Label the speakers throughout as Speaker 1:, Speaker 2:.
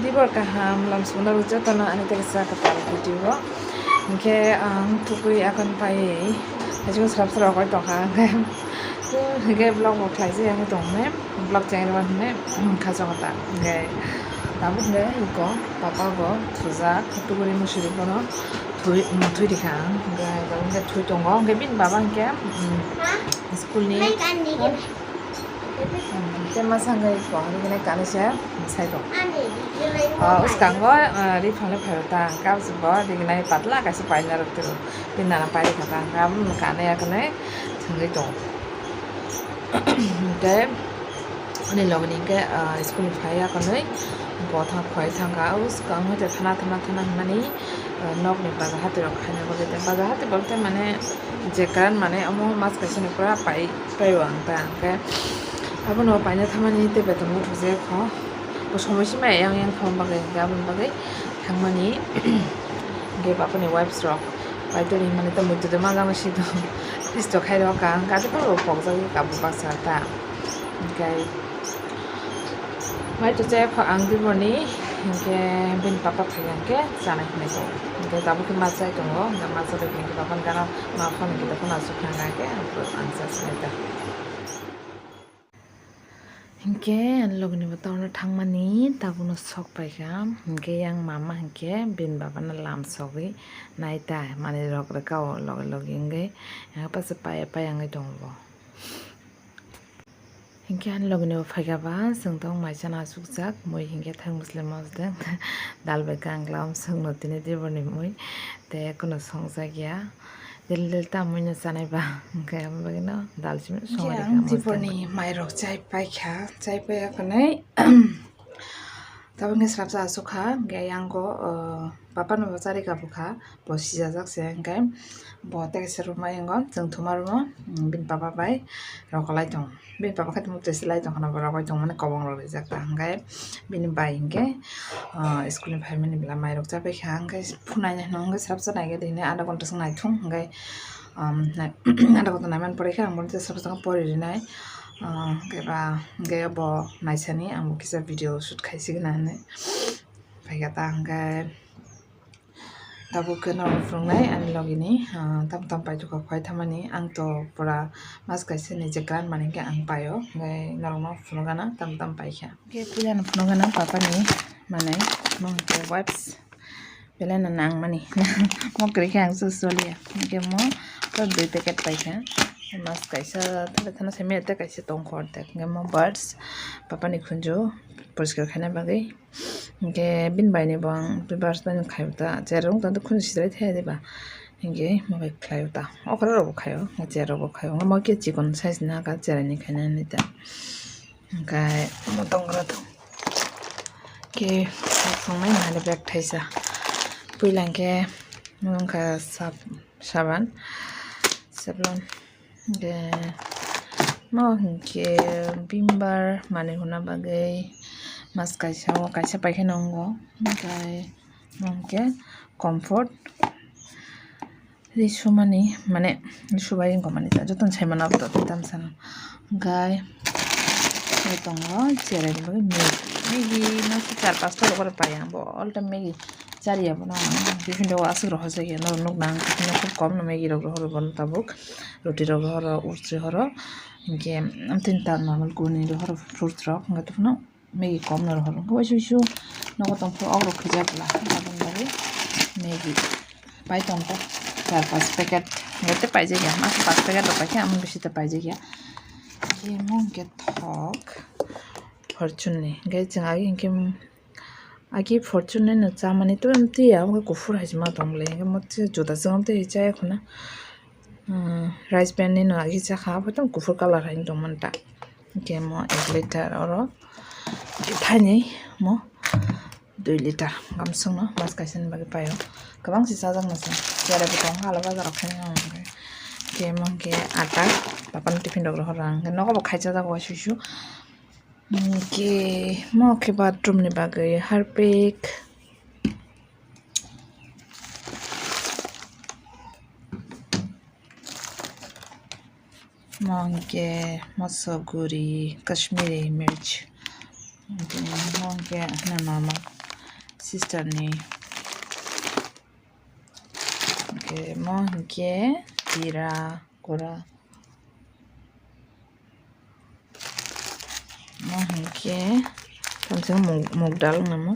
Speaker 1: Dibor kaham lam sunda rujo tono ani terisa katal video ke tukui akan pai ajo serap serap koi tong ha ke blog mo klai je yang tong me blog channel wan me khaso kata ke tamu ke iko papa go tuza tukuri musiri kono thui dikhang ke tamu ke thui tongo ke bin baba ke school ni tema sangai ko ni ne kanisya sai dong उसकांगो रिफाले फरता काब सुबह दिगनाय पातला कासे पाइना रखते बिना पाइ खाता काम काने याकने थंगै दं के अनि लगनि के स्कुल फाया कनै बथा फय थांगा उसकांगो ते थाना माने नक ने बाजा हाते रखाने बगे ते बाजा हाते बोलते माने जेकान माने अमो मास कासे ने पुरा पाइ वांता के अब न पाइना थामानि ते बेतन उठजे ख समयसिम yang खालाम बागै गाबोन बागै थांमानि गे बापनि वाइफ स्ट्रक बायदरि माने त मुद्दे मा गानो सिदो इस्तो खाइरो का गाते पर पगजागि गाबु बासाता गाय माइ तो जे ख आं दिबनि के बिन पापा फैगां के जानाय होनाय दं के दाबो के माजाय दङ ना माजाय के बापन गाना मा फन के दखना सुखांगा के आं जासनायदा हिंके लोगनि बतावनो थांमानि ताबुनो सक पाइगा हिंके yang mama हिंके बिन बाबाना लाम सगै नायता माने रगरे गाव लगे हिंगे पासे पाय आंगै दंबो हिंके लोगनि फाइगाबा जों दं माइसाना सुकजाक मै हिंके थां मुस्लिम मजदों दालबे गांग्लाम सोंनो दिने देबनि मै ते कोनो संजा गया दिल तामुनो जानायबा हिंके बागैनो दालसिम संगारि दिबनि माइरक चाय पाइखा चाय पाया कनै ताबुनि स्राबजा सुखा गे यांगो पापा न बजारि का बुखा बसि जाजाक से हिंके बते सेरु मायंगो जों थुमारमो बिन पापा बाय रगलाय दं बिन पापा खाति मुतेस लाय दं खना रगय दं माने कबंग रगय जाकता हिंके बिन बाय हिंके स्कुल नि फाइमिनि बिला माइरक चाय पाइखा हिंके फुनाय नंगे स्राबजा नायगे दिने आधा घन्टा सं नायथुं हिंके आधा घन्टा नायमान परेखा आं बनते स्राबजा परिनाय केबा गे अब नायसानि आं किसा भिडिअ शुट खाइसिगोन आने फाइगाता हिंके ताबु के नरम फ्रुंनाय आनि लगिनि ताम पाइथुका फाइ थामानि आं तो पुरा मास काइसे नि जेग्रान माने के आं पायो गे नरम फ्रुंगाना ताम पाइखा के पुजान फ्रुंगाना पापानि माने मंके वाइप्स बेलाना नां मानि मकरे के आं सुसलिया के मो तो 2 पैकेट पाइखा मास काइसा थाना सेमे ते काइसे तंग करते के मो बर्ड्स पापानि खुंजो परिष्कार खाना बागै के बिन बायने बं बर्ड्स बायने खायता जेरं त खुन सिद्राय थाया देबा हिंगे मबाय खायता अखरा रबो खायो जेरबो खायो म के चिकन साइज ना का जेरनि खाना निता गाय म तंगरा त के फुंनाय माने बेक थाइसा पुइलांके मुंखा साबान सेबलन के म हिंके बिमबार माने हुना बागै मास काइसा पाइखे नंगो गाय मंके कम्फर्ट रिसु माने रिसु बाय इंको माने जतन साइमान अब त तामसान गाय तंगो जेरै बागै मेगी मास 4-5 टा करे पाया ऑल टाइम मेगी चारिया बना टिफिन दो आसु रह जाय न नुक नां खूब कम न मेगी रग हर बन ताबुक रोटी रग हर उर्से हर इनके तीनटा नर्मल गुनी हर फ्रूट रग गत न मेगी कम न हर को इशु नगो तंग और खजाबला बाबन बागै मेगी पाइ तंग 4-5 पैकेट गते पाइ जाय मास 5 पैकेट पाइ हम बेसी त पाइ जाय के मंके थक फॉर्चून गे जंगा इनके आगे फॉर्चून न चामानि तो एमती आंगो गुफुर हाजिमा दंले मते जुदा जंते जाय खना राइस ब्रान नि न आगे जाखा फतम गुफुर कलर हाइन दंमनता के म 1 लिटर और थानि म 2 लिटर गामसंग न मास काइसन बागै पायो गोबां सिसा जांनोसै जेरै दं हाला बाजाराव खायनो के मंके आटा पापान टिफिन दग्र हरां नगो खाइजा जागो सुसु के म के बाथरूम नि बागै हारपिक मंके मसगुरी कश्मीरी मिर्च मंके normal sister ni okay mo hingke tira kora mo hingke tamsing mug dal namo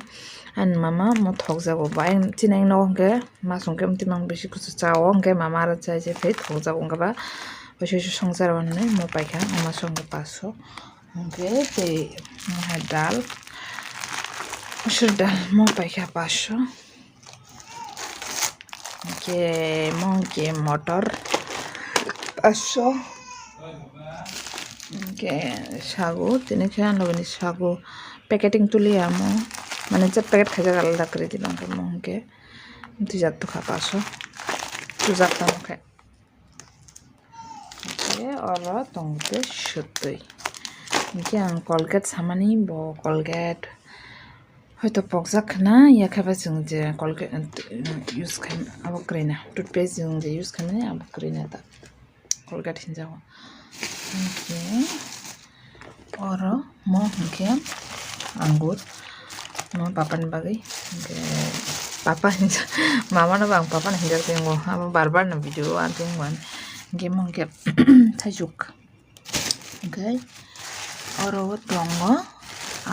Speaker 1: an mama mo thok jago ba tinang no hingke masung ke timang beshi kuchu chawo hingke mama ara chai je fe thok jago hingke ba beshi সংসার বানানে mo paikha mama songe 500 hingke tei mo dal mashur dal mo paikha 500 hingke mo hingke motor 500 hingke sagu tini khan logani sagu packeting tuli amo mane je packet khaja alada kore dilam mo hingke 2000 taka 500 2000 taka khe oro tongte 70 hingke ang colgate samani bo colgate hoito pokjak na ya khaba jeng je colgate use khaim abo krina toothpaste jeng je use khaimani abo krina ta colgate hinjago hingke oro mo hingke anggur mo papa ni bagai hingke papa hinja mama no bang papa ni hinja tengo abo barbar no video anting wan hingke mo hingke Tiprajwk okay oro tongo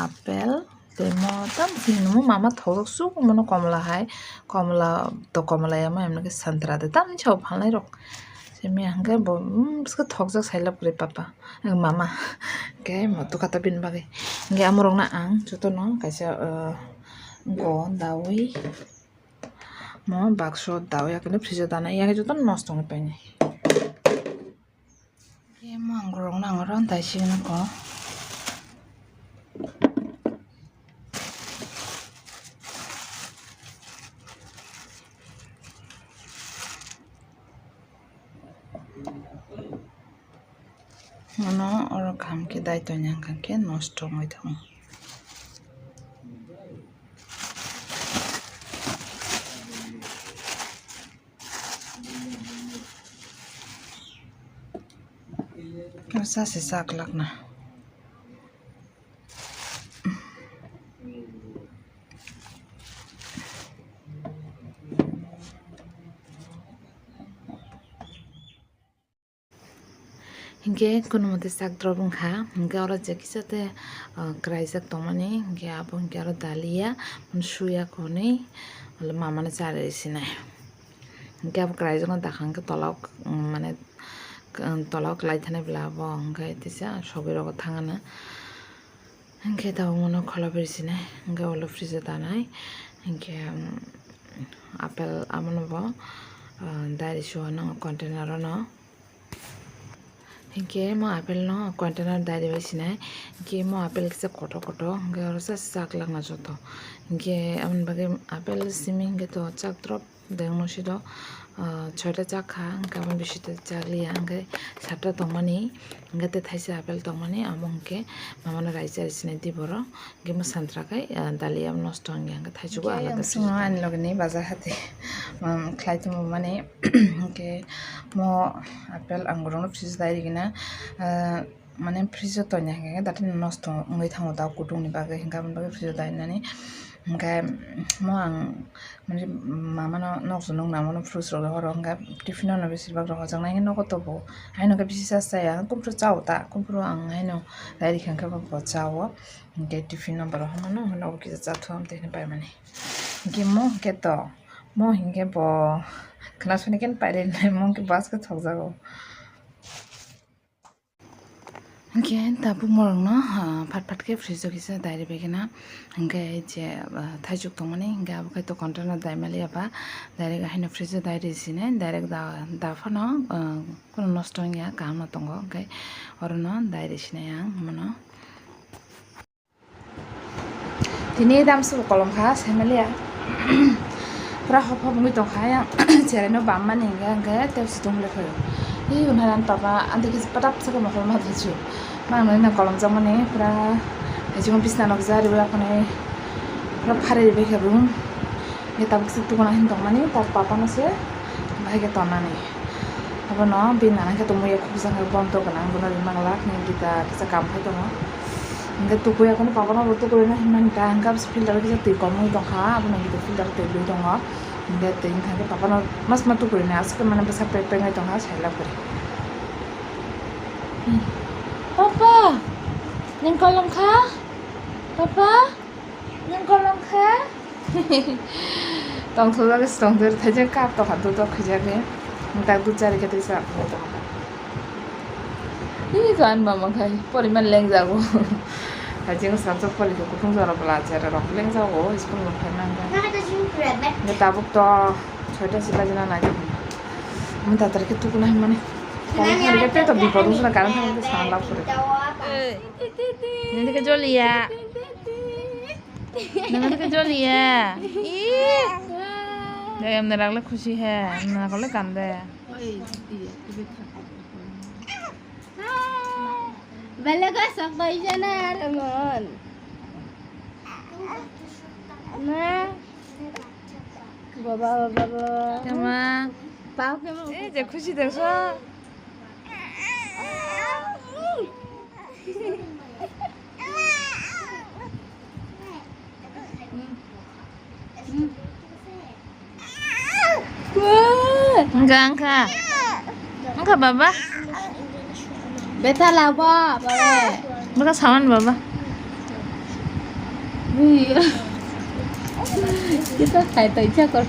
Speaker 1: apel temo tam sino mama thok su mono komla hai komla to komla ya ma emne ke santra de tam chau phalai rok semi hangke bo ska thok jak sailap kore papa mama ke mo to kata bin bagai nge amorong na ang jotono kaisa go dawi mo baksho dawi akene frijo dana ya joton nosto nge paini ke mo angorong na ngoron taising ko mono oro kam ke daito nyang kan ke nosto moi thang kasa se sak lakna hingke kono mate sak drobung kha hingke oro je kisate kraijak tongmani hingke abo hingke oro dalia suya koni hole mama na chare sinai hingke abo kraijak no dakhang ke tolak mane tolak lai thane bla abo hingke tisa sobi rogo thangana hingke tabo mono khola bersinai hingke olo frijo danai hingke apel amono bo dari suano container no hingke mo apel no container dari basinai hingke mo apel kisa koto koto hingke oro sa sak langna joto hingke amon bagai apel simi hingke to chak drop dengno sido 6টা chak kha hingke amon bisita chakliya hingke 7টা tongmani hingke te thaisa apel tongmani amo hingke mama no raisa sinai diboro hingke mo santra kai dalia nosto hingke Tiprajwk alada singa ani logni bazar hate khlaito mane hingke mo apel angurong frijo dai gina mane frijo tonya hingke dati nosto ngoi thango da kutung ni bagai hingke amon bagai frijo dai nani hingke mo ang mane mama no nokso nong namo no fruits ro horo hingke tiffin no besibag ro hojang nai no koto bo haino ke bisi saya kumpro chao ta kumpro ang haino dai hingke bo chao hingke tiffin no baro hamano no ki cha thom te pai mane hingke mo hingke to mo hingke bo knasoni ken paire mo hingke bas ke thok jago hingke tabu morong no phat phat ke frijo kisa dairi begena hingke je Tiprajwk tongmani hingke abo kai to container dai mali aba direct haino frijo dairi sine direct da fano kono nosto ya kam no tongo hingke oro no dairi sine yang mono tini dam su kolom kha semelia pra hop hop ngui tong kha yang chere no bamma ninga hingke te situng le phayo unaran papa ante kis patap saka mahol ma thachu mang na kolom jamani pra ejung bisna nok jari ba kone pra phare be khabung ye tab kis tu kona hin tongmani tar papa no se bhai ke tonani abo no bin na ke to moye khujang bom to kana bono mang lak ni kita kisa kam khai to no Enggak tuh gue aku nih papa nggak tuh gue nih main tangkap filter kita tuh kamu itu kah apa nih gitu filter tuh itu nggak enggak tuh ini kan papa nggak mas matu gue nih asal mana bisa pepe nggak itu nggak saya lah gue papa yang kolong kah papa yang kolong kah tong tuh lagi tong tuh aja kap tuh kan tuh kerja nih enggak tuh cari kita bisa apa tuh ini kan mama kayak poriman leng jago Hajing satu kali itu kutung cara belajar, orang leng jago, sekolah nggak pernah kan. Nggak tabuk toh, coba sih belajar aja. Minta terkait tuh kunah mana? Kalau hari itu tuh diparuh sudah karena itu salah pura. Nanti kejol ya. Nanti kejol ya. Ih. Dia menerang le खुशी है, ना kalau kande.
Speaker 2: Balaga sakay siya na naman. Na. Baba.
Speaker 1: Emang.
Speaker 2: Pau ke mo.
Speaker 1: যে খুশি দেখছো enggak enggak baba
Speaker 2: Beta lawa, boleh.
Speaker 1: bukan sawan baba
Speaker 2: Kita kayak tahu